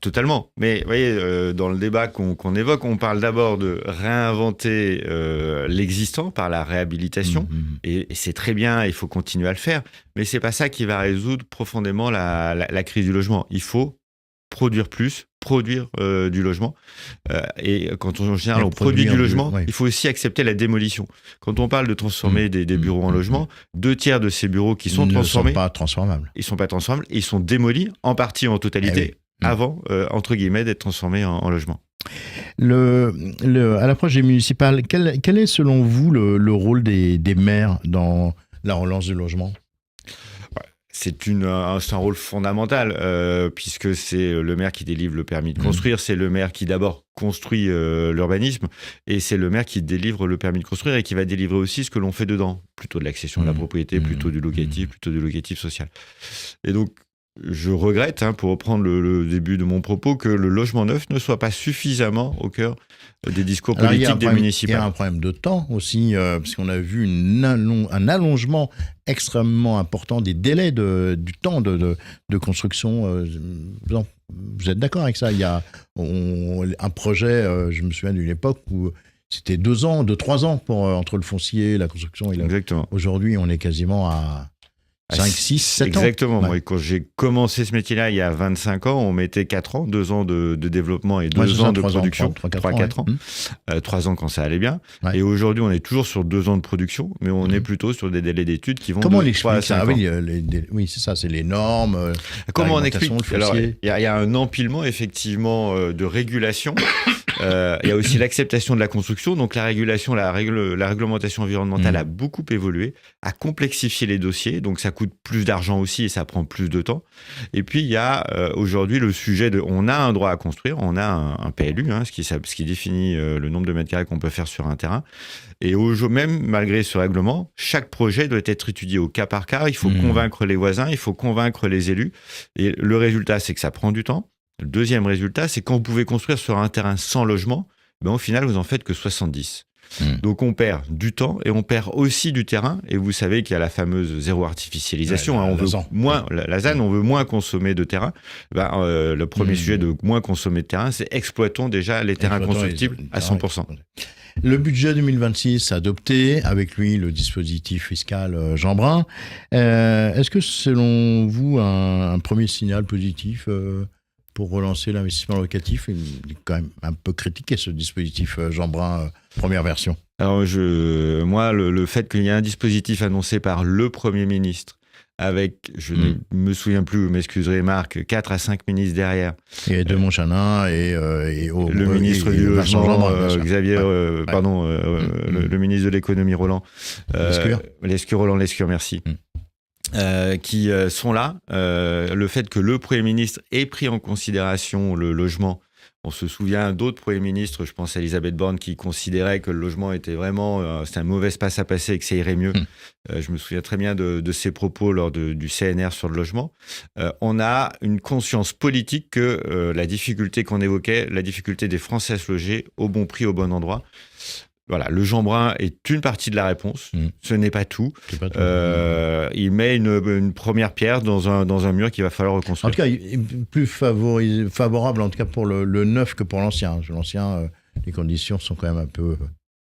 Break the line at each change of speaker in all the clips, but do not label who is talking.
totalement. Mais vous voyez, dans le débat qu'on évoque, on parle d'abord de réinventer l'existant par la réhabilitation. Et c'est très bien, il faut continuer à le faire. Mais c'est pas ça qui va résoudre profondément la crise du logement. Il faut produire plus, produire du logement. Et quand en général on produit du logement, il faut aussi accepter la démolition. Quand on parle de transformer des bureaux en logement, 2/3 de ces bureaux qui sont transformés...
Ils ne sont pas transformables.
Ils ne sont pas transformables, ils sont démolis en partie, en totalité, avant, entre guillemets, d'être transformés en logement.
À l'approche des municipales, quel est selon vous le rôle des maires dans la relance du logement ?
C'est un rôle fondamental, puisque c'est le maire qui délivre le permis de construire, c'est le maire qui d'abord construit l'urbanisme, et c'est le maire qui délivre le permis de construire et qui va délivrer aussi ce que l'on fait dedans, plutôt de l'accession à la propriété, plutôt du locatif social. Et donc, je regrette, pour reprendre le début de mon propos, que le logement neuf ne soit pas suffisamment au cœur des discours politiques des municipales.
Il y a un problème de temps aussi, parce qu'on a vu un allongement extrêmement important des délais du temps de construction. Vous êtes d'accord avec ça ? Il y a un projet, je me souviens d'une époque où c'était 2 ans, 3 ans entre le foncier, la construction.
Exactement.
Aujourd'hui, on est quasiment à 5, 6, 7 ans.
Exactement. Moi, quand j'ai commencé ce métier-là, il y a 25 ans, on mettait 4 ans, 2 ans de développement et 2 ans de production. 3-4 ans. 3 ans quand ça allait bien. Ouais. Et aujourd'hui, on est toujours sur 2 ans de production, mais on est plutôt sur des délais d'études qui vont
de 3 à 5 ans.
Comment on explique
ça ? Oui, c'est ça, c'est les normes.
Comment on explique ? Alors, il y a un empilement, effectivement, de régulation. Il y a aussi l'acceptation de la construction. Donc, la régulation, la réglementation environnementale a beaucoup évolué, a complexifié les dossiers. Donc, ça coûte plus d'argent aussi et ça prend plus de temps. Et puis, il y a aujourd'hui le sujet on a un droit à construire, on a un PLU, ce qui définit le nombre de mètres carrés qu'on peut faire sur un terrain. Et même malgré ce règlement, chaque projet doit être étudié au cas par cas. Il faut convaincre les voisins, il faut convaincre les élus. Et le résultat, c'est que ça prend du temps. Le deuxième résultat, c'est quand vous pouvez construire sur un terrain sans logement, au final, vous en faites que 70. Donc, on perd du temps et on perd aussi du terrain. Et vous savez qu'il y a la fameuse zéro artificialisation. La ZAN, on veut moins consommer de terrain. Le premier sujet de moins consommer de terrain, c'est exploitons déjà les terrains constructibles à 100%.
Le budget 2026 adopté, avec lui le dispositif fiscal Jeanbrun. Est-ce que selon vous, un premier signal positif pour relancer l'investissement locatif? Il est quand même un peu critiqué, ce dispositif Jeanbrun, première version.
Alors, moi, le fait qu'il y ait un dispositif annoncé par le Premier ministre, avec, je ne me souviens plus, vous m'excuserez Marc, 4 à 5 ministres derrière.
Et de Montchanin
le ministre du Logement, le ministre de l'économie Roland. Lescure, merci. Qui sont là. Le fait que le Premier ministre ait pris en considération le logement. On se souvient d'autres premiers ministres, je pense à Elisabeth Borne, qui considérait que le logement était vraiment c'était un mauvais passe à passer et que ça irait mieux. Je me souviens très bien de ses propos lors du CNR sur le logement. On a une conscience politique que la difficulté qu'on évoquait, la difficulté des Français à se loger au bon prix, au bon endroit. Voilà, le Jeanbrun est une partie de la réponse. Ce n'est pas tout. Il met une première pierre dans un mur qu'il va falloir reconstruire.
En tout cas, il est plus favorable en tout cas pour le neuf que pour l'ancien. L'ancien, les conditions sont quand même un peu...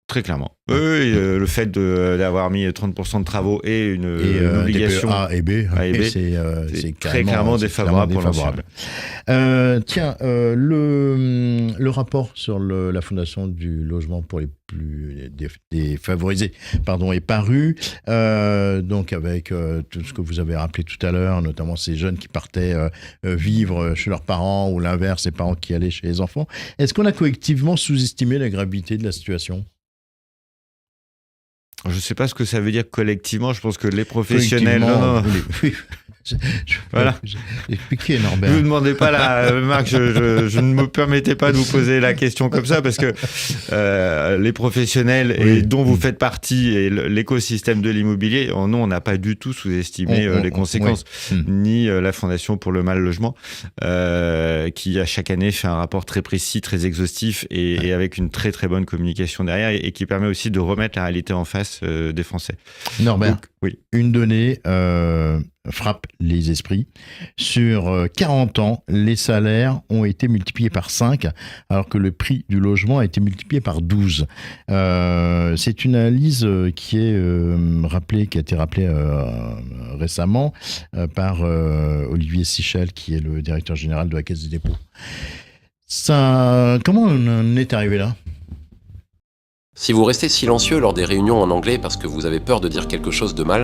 Très clairement. Le fait d'avoir mis 30% de travaux et une obligation
A et B,
c'est très clairement défavorable pour l'ancien.
Le rapport sur la Fondation du logement pour les plus défavorisés est paru, donc avec tout ce que vous avez rappelé tout à l'heure, notamment ces jeunes qui partaient vivre chez leurs parents ou l'inverse, ces parents qui allaient chez les enfants. Est-ce qu'on a collectivement sous-estimé la gravité de la situation ?
Je ne sais pas ce que ça veut dire collectivement. Je pense que les professionnels... Voilà.
Expliquez, Norbert.
Ne vous demandez pas Marc, je ne me permettais pas de vous poser la question comme ça parce que les professionnels et dont vous faites partie et l'écosystème de l'immobilier, nous, on n'a pas du tout sous-estimé les conséquences, ni la Fondation pour le mal logement, qui à chaque année fait un rapport très précis, très exhaustif et avec une très très bonne communication derrière et qui permet aussi de remettre la réalité en face des Français.
Norbert,
donc, oui.
Une donnée... frappe les esprits. Sur 40 ans, les salaires ont été multipliés par 5, alors que le prix du logement a été multiplié par 12. C'est une analyse qui a été rappelée récemment par Olivier Sichel, qui est le directeur général de la Caisse des dépôts. Comment on en est arrivé là ?
Si vous restez silencieux lors des réunions en anglais parce que vous avez peur de dire quelque chose de mal,